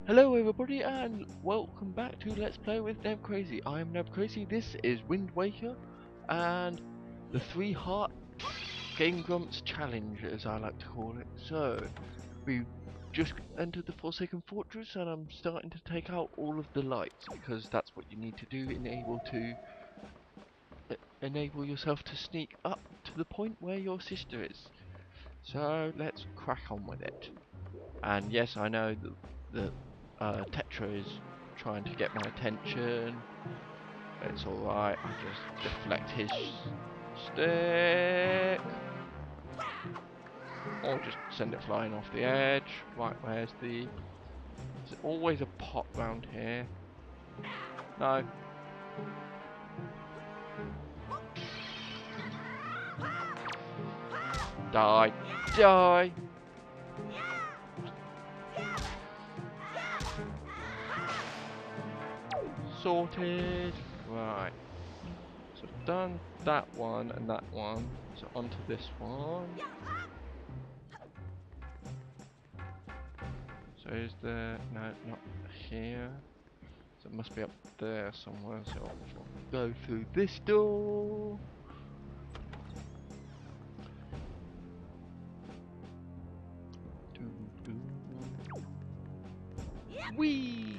Hello everybody and welcome back to Let's Play with Neb Crazy. I am Neb Crazy, this is Wind Waker and the 3 Heart Game Grumps Challenge, as I like to call it. So, we just entered the Forsaken Fortress and I'm starting to take out all of the lights because that's what you need to do enable yourself to sneak up to the point where your sister is. So, let's crack on with it. And yes, I know that Tetra is trying to get my attention. It's alright, I just deflect his stick. Or just send it flying off the edge. Right, where's the... There's always a pot round here. No. Die. Die! Sorted. Right. So I've done that one and that one. So onto this one. So is there... No, not here. So it must be up there somewhere. So I'll go through this door. Whee!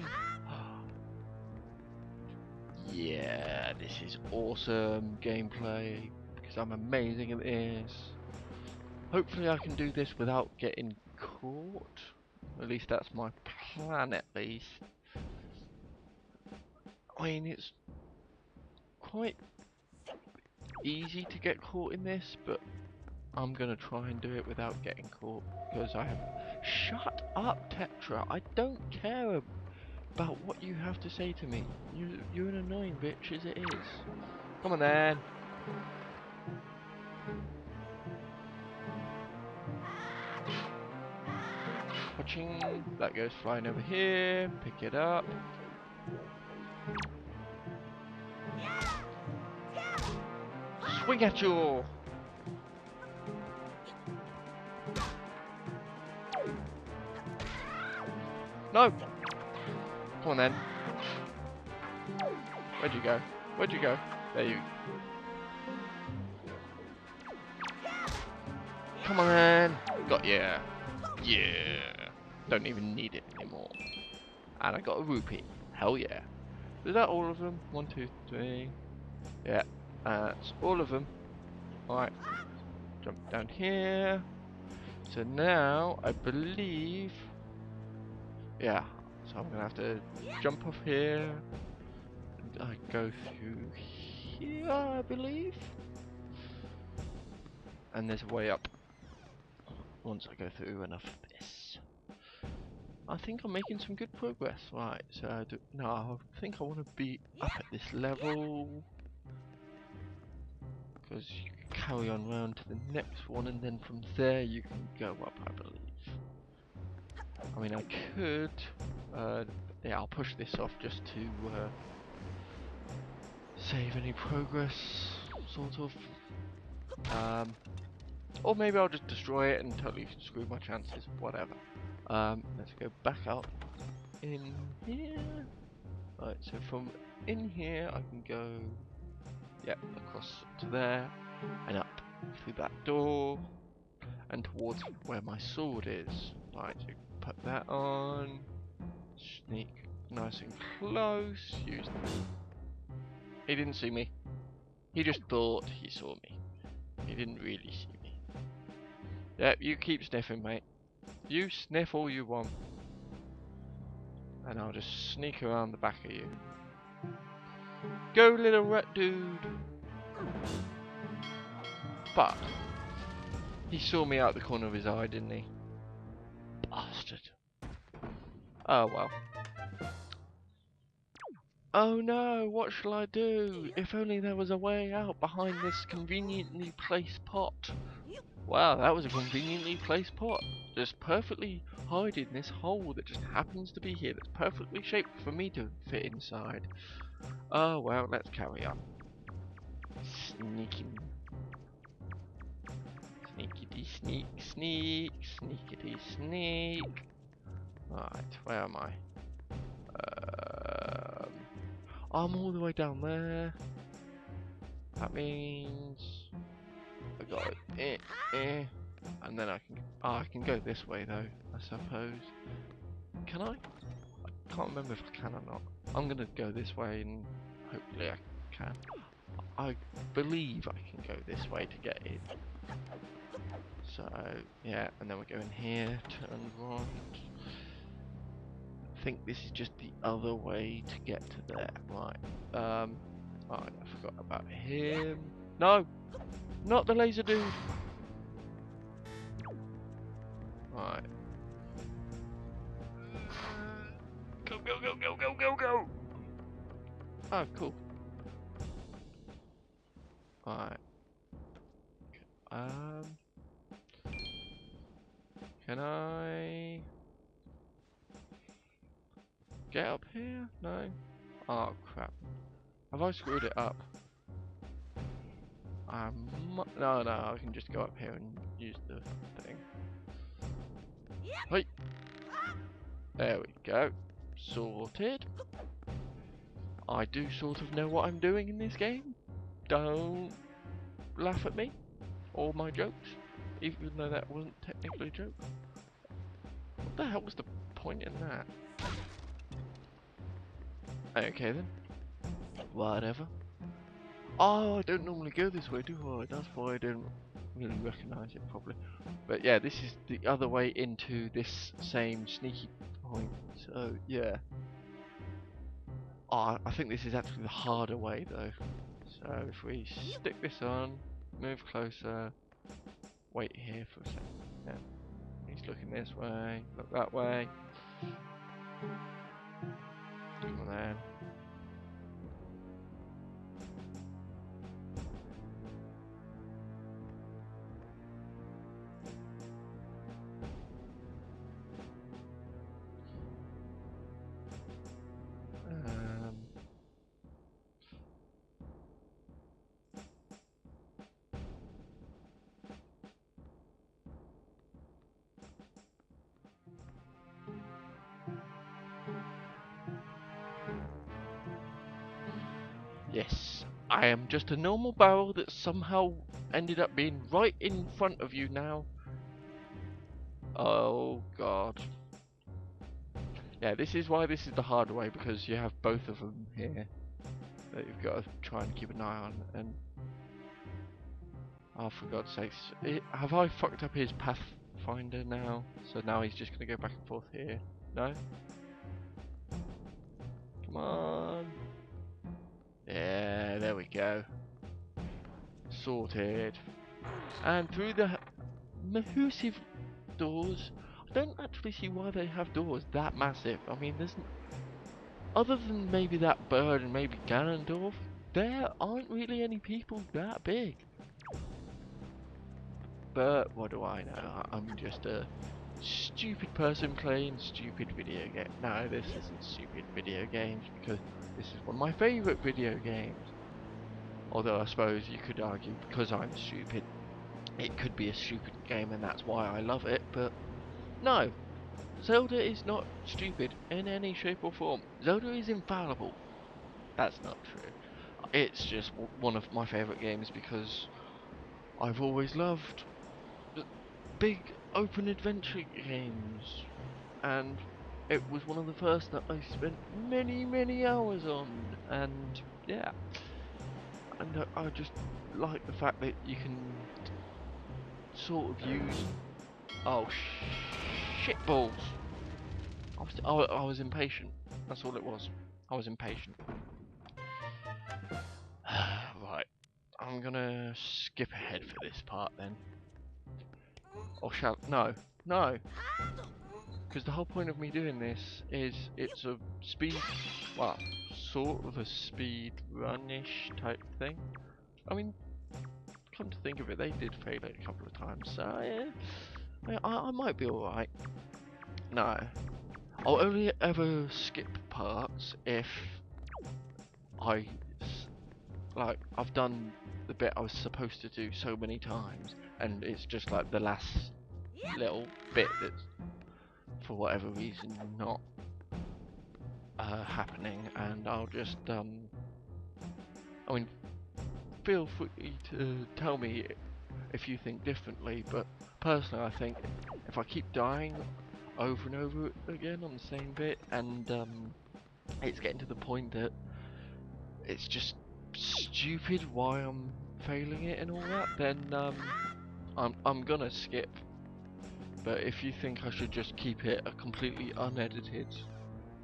Yeah, this is awesome gameplay because I'm amazing at this. Hopefully I can do this without getting caught. At least that's my plan, at least. I mean, it's quite easy to get caught in this, but I'm gonna try and do it without getting caught because I have... Shut up, Tetra! I don't care about what you have to say to me. You're an annoying bitch as it is. Come on then. Watching. That goes flying over here. Pick it up. Swing at you. No. Come on then. Where'd you go? Where'd you go? There you. Come on then. Got ya. Yeah. Don't even need it anymore. And I got a rupee. Hell yeah. Is that all of them? 1, 2, 3. Yeah. That's all of them. Alright. Jump down here. So now, I believe... Yeah. So I'm gonna have to jump off here. And I go through here, I believe. And there's a way up. Once I go through enough of this. I think I'm making some good progress. Right, so I think I want to be up at this level. Because you can carry on round to the next one and then from there you can go up, I believe. I mean, I could... yeah, I'll push this off just to save any progress, sort of. Or maybe I'll just destroy it and totally screw my chances, whatever. Let's go back up in here. Right, so from in here I can go, yep, across to there and up through that door and towards where my sword is. Right, so put that on, sneak nice and close, use the... He didn't see me. He just thought he saw me. He didn't really see me. Yep, you keep sniffing, mate. You sniff all you want. And I'll just sneak around the back of you. Go, little rat dude! But he saw me out the corner of his eye, didn't he? Bastard. Oh well. Oh no, what shall I do? If only there was a way out behind this conveniently placed pot. Wow, that was a conveniently placed pot. Just perfectly hiding this hole that just happens to be here. That's perfectly shaped for me to fit inside. Oh well, let's carry on. Sneaking. Sneak, sneak, sneakity sneak. Right, where am I? I'm all the way down there. That means I got it. And then I can. Oh, I can go this way though. I suppose. Can I? I can't remember if I can or not. I'm gonna go this way and hopefully I can. I believe I can go this way to get in. So yeah, and then we go in here, turn right. I think this is just the other way to get to there. Right. Right, I forgot about him. No! Not the laser dude! Right. Go, go, go, go, go, go, go! Oh, cool. Right. Can I get up here? No? Oh, crap. Have I screwed it up? No, I can just go up here and use the thing. Hey! There we go. Sorted. I do sort of know what I'm doing in this game. Don't laugh at me or my jokes, even though that wasn't technically a joke. What the hell was the point in that? Okay then. Whatever. Oh, I don't normally go this way, do I? That's why I don't really recognise it properly. But yeah, this is the other way into this same sneaky point. So yeah. Oh, I think this is actually the harder way though. So if we stick this on, move closer, wait here for a second. Yeah. He's looking this way, look that way. Come on then. Yes, I am just a normal barrel that somehow ended up being right in front of you now. Oh god. Yeah, this is why this is the hard way, because you have both of them here that you've got to try and keep an eye on. And oh, for God's sakes, have I fucked up his pathfinder now? So now he's just going to go back and forth here. No? Come on. Yeah, there we go. Sorted. And through the massive doors. I don't actually see why they have doors that massive. I mean, there's other than maybe that bird and maybe Ganondorf, there aren't really any people that big. But what do I know? I'm just a stupid person playing stupid video game. No, this isn't stupid video games because this is one of my favourite video games. Although I suppose you could argue because I'm stupid, it could be a stupid game and that's why I love it, but no. Zelda is not stupid in any shape or form. Zelda is infallible. That's not true. It's just one of my favourite games because I've always loved big open adventure games. And it was one of the first that I spent many hours on. And yeah. And I just like the fact that you can sort of use... Oh, shit balls. I was impatient. That's all it was. I was impatient. Right. I'm gonna skip ahead for this part then. Or shall... No. No! Because the whole point of me doing this is it's a speed... Well, sort of a speed run-ish type thing. I mean, come to think of it, they did fail it a couple of times, so yeah. I might be alright. No. I'll only ever skip parts if I've done the bit I was supposed to do so many times, and it's just like the last little bit that's, for whatever reason, not happening, and I'll just, I mean, feel free to tell me if you think differently, but personally I think if I keep dying over and over again on the same bit, and it's getting to the point that it's just stupid why I'm failing it and all that, then I'm gonna skip. But if you think I should just keep it a completely unedited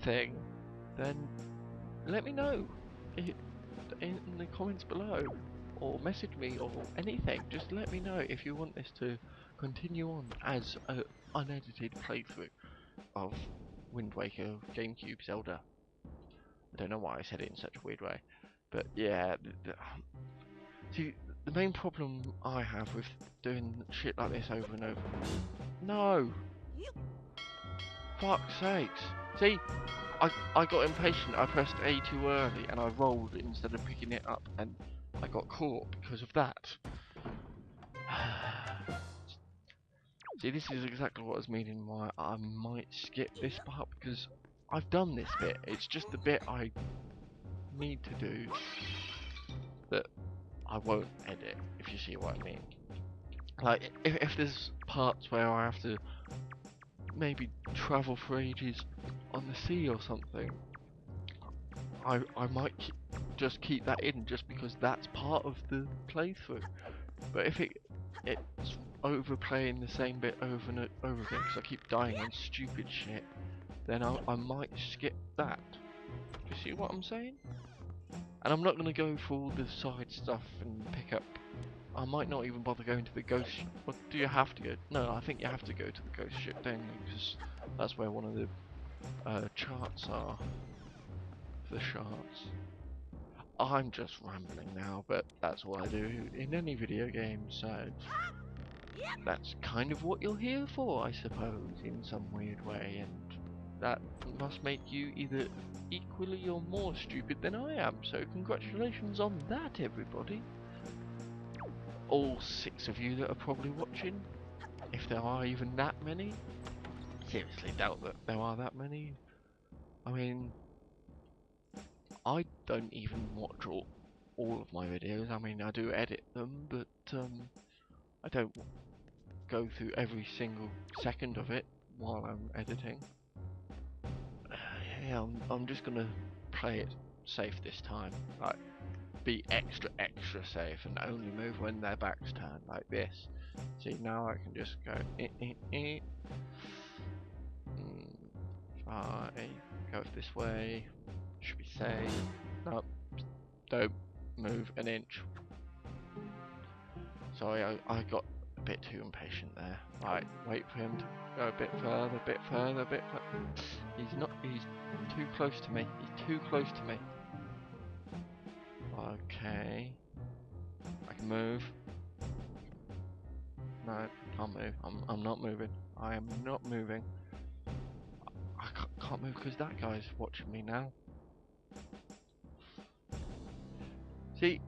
thing, then let me know in the comments below, or message me, or anything. Just let me know if you want this to continue on as an unedited playthrough of Wind Waker GameCube Zelda. I don't know why I said it in such a weird way, but yeah. See, the main problem I have with doing shit like this over and over. No! Fuck's sakes! See, I got impatient. I pressed A too early, and I rolled instead of picking it up, and I got caught because of that. See, this is exactly what I was meaning why I might skip this part, because I've done this bit. It's just the bit I need to do that I won't edit, if you see what I mean. Like, if there's parts where I have to maybe travel for ages on the sea or something, I might just keep that in, just because that's part of the playthrough. But if it's overplaying the same bit over and over again, because I keep dying on stupid shit, then I might skip that. Do you see what I'm saying? And I'm not going to go for all the side stuff and pick up. I might not even bother going to the ghost. Or do you have to go? No, I think you have to go to the ghost ship, don't you? Because that's where one of the charts are. The shards. I'm just rambling now, but that's what I do in any video game, so that's kind of what you're here for, I suppose, in some weird way, and that must make you either equally or more stupid than I am, so congratulations on that, everybody. All 6 of you that are probably watching, if there are even that many. Seriously doubt that there are that many. I mean, I don't even watch all of my videos. I mean, I do edit them, but I don't go through every single second of it while I'm editing. Yeah, I'm just gonna play it safe this time. Like, be extra safe and only move when their back's turned, like this. See, now I can just go If I go this way, should be safe. No, don't move an inch. Sorry, I got a bit too impatient there. Right, wait for him to go a bit further, bit further. He's too close to me. He's too close to me. Okay. I can move. No, can't move. I'm not moving. I am not moving. I can't move because that guy's watching me now. See,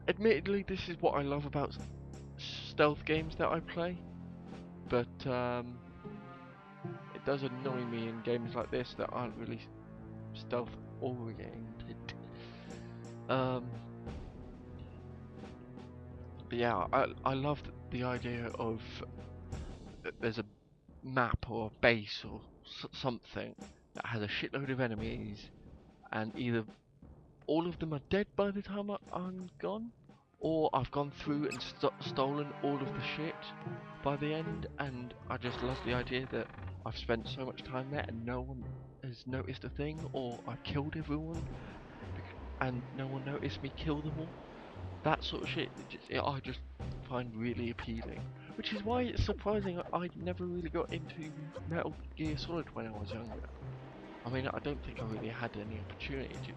admittedly, this is what I love about stealth games that I play, but it does annoy me in games like this that aren't really stealth oriented. But yeah, I love the idea of there's a map or a base or something that has a shitload of enemies, and either all of them are dead by the time I'm gone, or I've gone through and stolen all of the shit by the end, and I just love the idea that I've spent so much time there and no one has noticed a thing, or I've killed everyone and no one noticed me kill them all. That sort of shit, I just find really appealing. Which is why it's surprising I never really got into Metal Gear Solid when I was younger. I mean, I don't think I really had any opportunity to,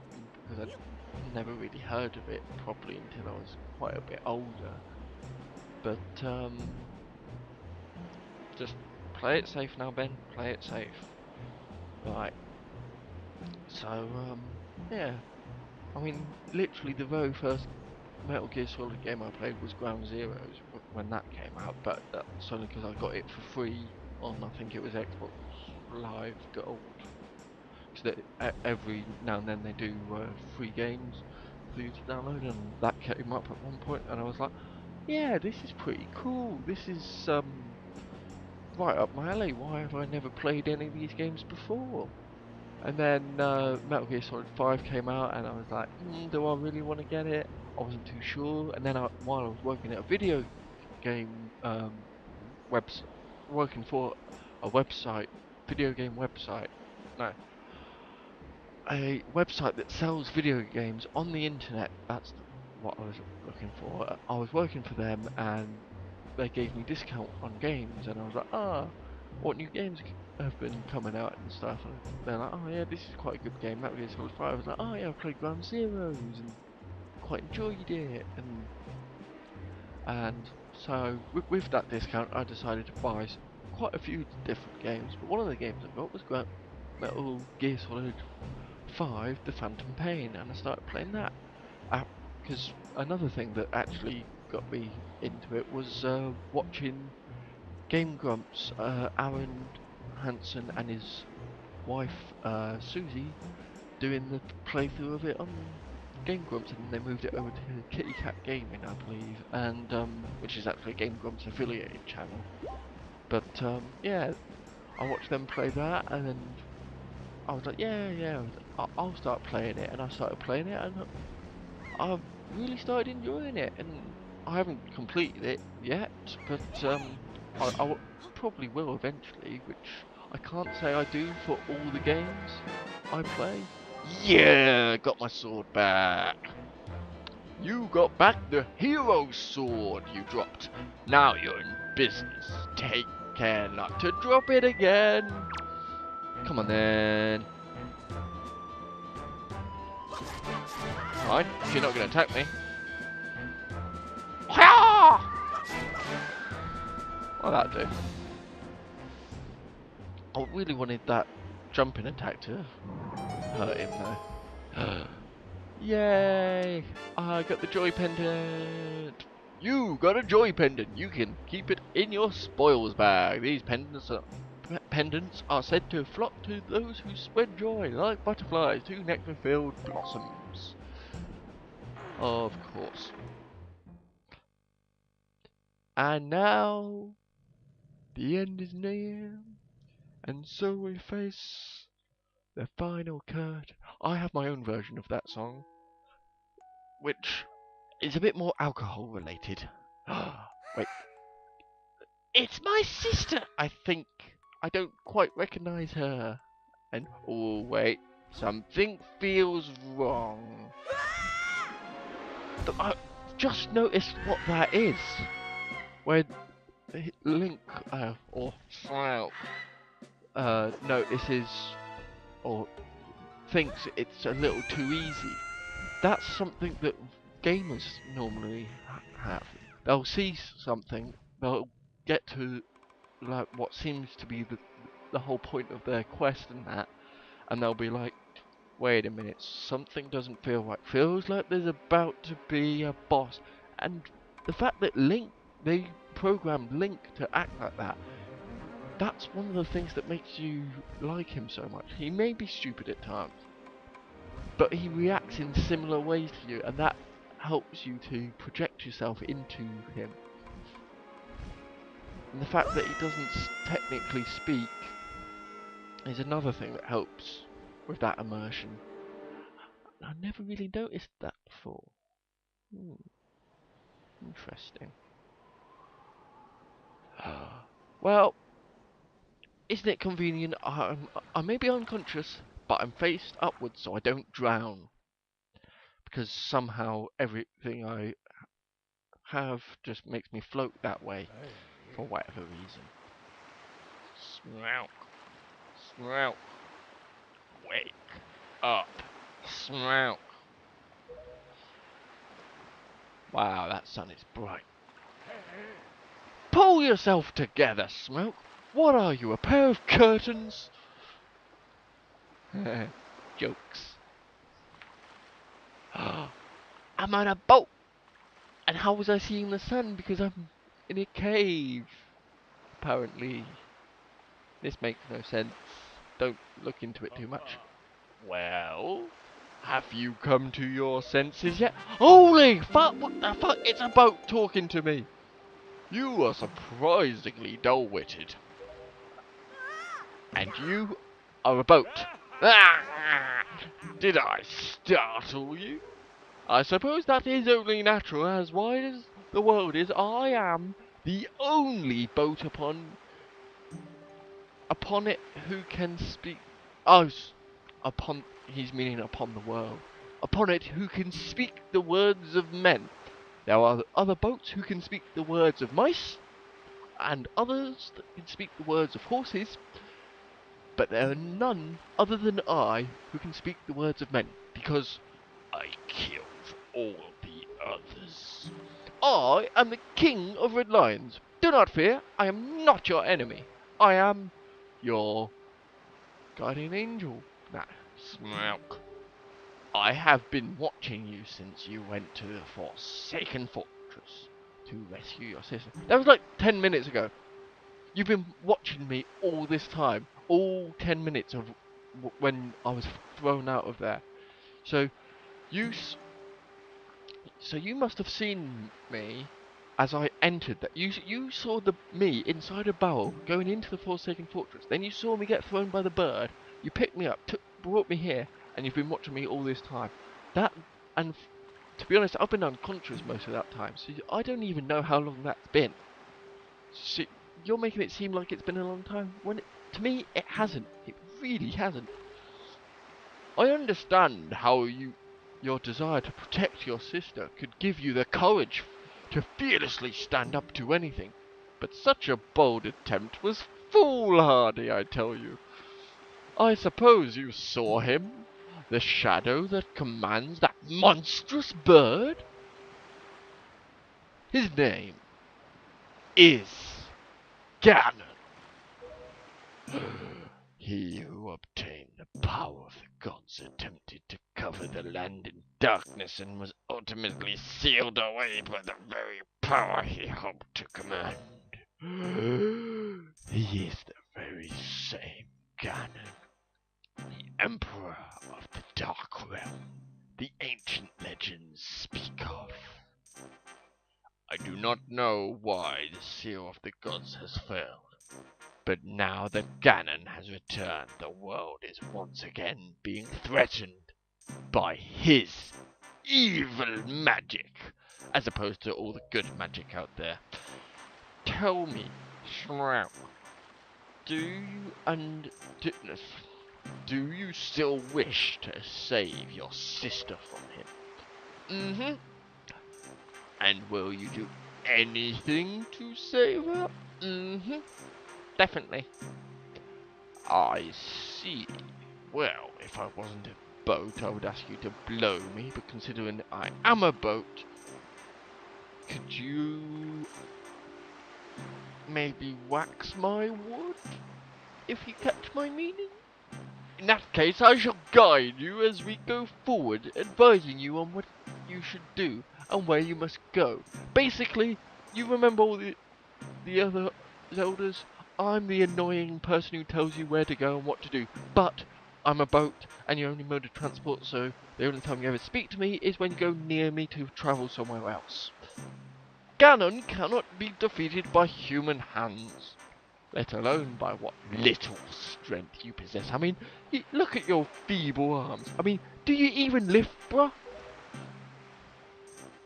because I never really heard of it properly until I was quite a bit older. But, just play it safe now, Ben. Play it safe. Right. So, yeah. I mean, literally the very first Metal Gear Solid game I played was Ground Zeroes when that came out, but that's only because I got it for free on, I think it was Xbox Live Gold. Because every now and then they do free games for you to download, and that came up at one point, and I was like, yeah, this is pretty cool. This is right up my alley. Why have I never played any of these games before? And then Metal Gear Solid 5 came out, and I was like, do I really want to get it? I wasn't too sure. And then while I was working at a video game website, working for a website, video game website, no, a website that sells video games on the internet. That's what I was looking for. I was working for them, and they gave me discount on games, and I was like, what new games have been coming out and stuff? And they're like, oh yeah, this is quite a good game. Metal Gear Solid 5. I was like, oh yeah, I played Ground Zeroes and quite enjoyed it, and so with that discount, I decided to buy quite a few different games. But one of the games I got was Metal Gear Solid 5: The Phantom Pain, and I started playing that. Because another thing that actually got me into it was watching Game Grumps, Aaron Hansen and his wife Susie doing the playthrough of it on Game Grumps, and they moved it over to Kitty Cat Gaming, I believe, and which is actually a Game Grumps affiliated channel. But yeah, I watched them play that, and I was like, yeah, I'll start playing it, and I started playing it, and I've really started enjoying it, and I haven't completed it yet, but probably will eventually, which I can't say I do for all the games I play. Yeah, got my sword back. You got back the hero sword you dropped. Now you're in business. Take care not to drop it again. Come on then. Fine, if you're not going to attack me. Well, that'll do. I really wanted that jumping attack to hurt him though. Yay! I got the joy pendant! You got a joy pendant! You can keep it in your spoils bag. These pendants are said to flock to those who spread joy, like butterflies to nectar-filled blossoms. Of course. And now, the end is near, and so we face the final curtain. I have my own version of that song, which is a bit more alcohol related. Wait. It's my sister! I think I don't quite recognise her. And, oh wait, something feels wrong. I just noticed what that is. Where Link, or Snout, notices, or thinks it's a little too easy. That's something that gamers normally have. They'll see something, they'll get to like what seems to be the whole point of their quest and that, and they'll be like, wait a minute, something doesn't feel right. Feels like there's about to be a boss. And the fact that they programmed Link to act like that, that's one of the things that makes you like him so much. He may be stupid at times, but he reacts in similar ways to you, and that helps you to project yourself into him. And the fact that he doesn't technically speak is another thing that helps with that immersion. I never really noticed that before. Interesting. Well, isn't it convenient? I may be unconscious, but I'm faced upwards so I don't drown. Because somehow everything I have just makes me float that way for whatever reason. Smoke. Smoke. Wake up. Smoke. Wow, that sun is bright. Pull yourself together, Smoke. What are you, a pair of curtains? Jokes. I'm on a boat. And how was I seeing the sun? Because I'm in a cave. Apparently. This makes no sense. Don't look into it too much. Well, have you come to your senses yet? Holy fuck, what the fuck? It's a boat talking to me. You are surprisingly dull-witted. And you are a boat. Ah, did I startle you? I suppose that is only natural. As wide as the world is, I am the only boat upon it who can speak. Oh, upon, he's meaning upon the world. Upon it who can speak the words of men. There are other boats who can speak the words of mice, and others that can speak the words of horses, but there are none other than I who can speak the words of men, because I killed all the others. I am the king of red lions. Do not fear, I am not your enemy. I am your guardian angel. Nah, smoke. I have been watching you since you went to the Forsaken Fortress to rescue your sister. That was like 10 minutes ago. You've been watching me all this time. All 10 minutes of when I was thrown out of there. So you So you must have seen me as I entered that. You saw me inside a barrel going into the Forsaken Fortress. Then you saw me get thrown by the bird. You picked me up, brought me here, and you've been watching me all this time. That and to be honest, I've been unconscious most of that time. So I don't even know how long that's been. So you're making it seem like it's been a long time when to me it hasn't. It really hasn't. I understand how your desire to protect your sister could give you the courage to fearlessly stand up to anything, but such a bold attempt was foolhardy, I tell you. I suppose you saw him, the shadow that commands that monstrous bird? His name is Ganon. He who obtained the power of the gods attempted to cover the land in darkness and was ultimately sealed away by the very power he hoped to command. He is the very same Ganon, the Emperor of the Dark Realm the ancient legends speak of. I do not know why the seal of the gods has failed. But now that Ganon has returned, the world is once again being threatened by his evil magic, as opposed to all the good magic out there. Tell me, Shroud, do you still wish to save your sister from him? Mm-hmm. And will you do anything to save her? Mm-hmm. Definitely. I see. Well, if I wasn't a boat, I would ask you to blow me, but considering I am a boat, could you maybe wax my wood, if you catch my meaning? In that case, I shall guide you as we go forward, advising you on what you should do and where you must go. Basically, you remember all the other Zeldas? I'm the annoying person who tells you where to go and what to do, but I'm a boat and your only mode of transport, so the only time you ever speak to me is when you go near me to travel somewhere else. Ganon cannot be defeated by human hands, let alone by what little strength you possess. I mean, look at your feeble arms. I mean, do you even lift, bruh?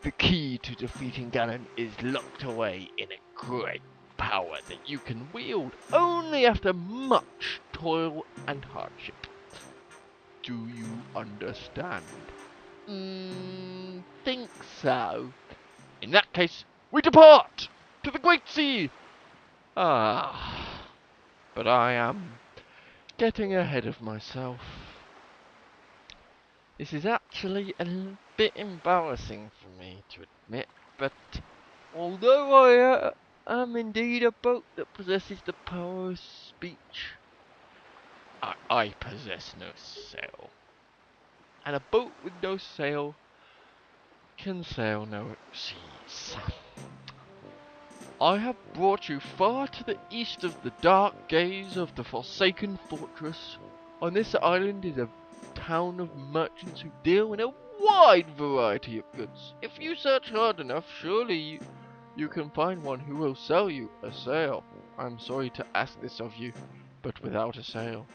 The key to defeating Ganon is locked away in a great power that you can wield only after much toil and hardship. Do you understand? Think so. In that case, we depart to the Great Sea! Ah, but I am getting ahead of myself. This is actually a bit embarrassing for me to admit, but although I am indeed a boat that possesses the power of speech, I possess no sail. And a boat with no sail can sail no seas. I have brought you far to the east of the dark gaze of the forsaken fortress. On this island is a town of merchants who deal in a wide variety of goods. If you search hard enough, surely you can find one who will sell you a sail. I'm sorry to ask this of you, but without a sail,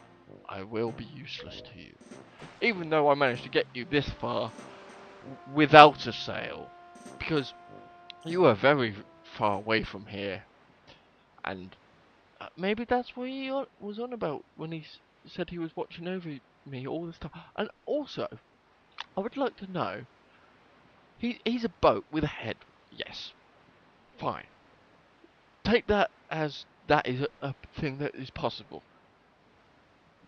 I will be useless to you. Even though I managed to get you this far without a sail, because you are very far away from here, and maybe that's what he was on about when he said he was watching over me all this time. And also, I would like to know, he's a boat with a head. Yes, fine. Take that as that is a thing that is possible.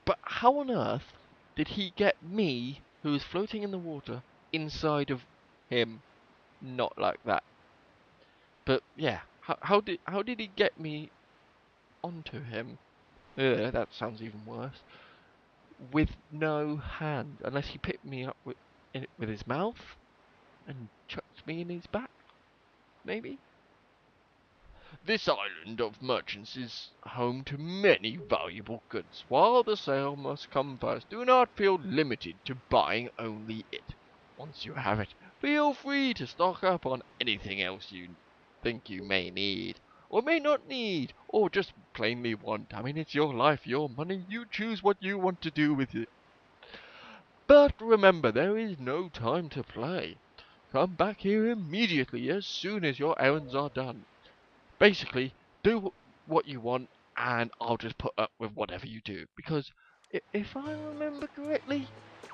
But how on earth did he get me, who is floating in the water, inside of him? Not like that. But yeah, how did he get me onto him? That sounds even worse. With no hand, unless he picked me up with his mouth and chucked me in his back, maybe? This island of merchants is home to many valuable goods. While the sale must come first, do not feel limited to buying only it. Once you have it, feel free to stock up on anything else you think you may need, or may not need, or just plainly want. I mean, it's your life, your money, you choose what you want to do with it. But remember, there is no time to play. Come back here immediately as soon as your errands are done. Basically, do what you want, and I'll just put up with whatever you do. Because if I remember correctly,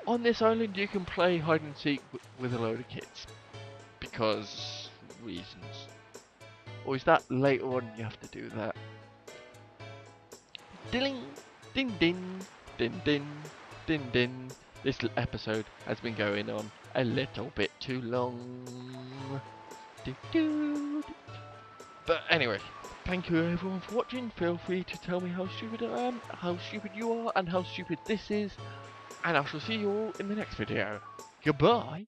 on this island you can play hide and seek with a load of kids. Because reasons. Or is that later on you have to do that? Ding, ding, ding, ding, ding, ding, ding. This episode has been going on a little bit too long. Do, do, do. But anyway, thank you everyone for watching. Feel free to tell me how stupid I am, how stupid you are, and how stupid this is. And I shall see you all in the next video. Goodbye.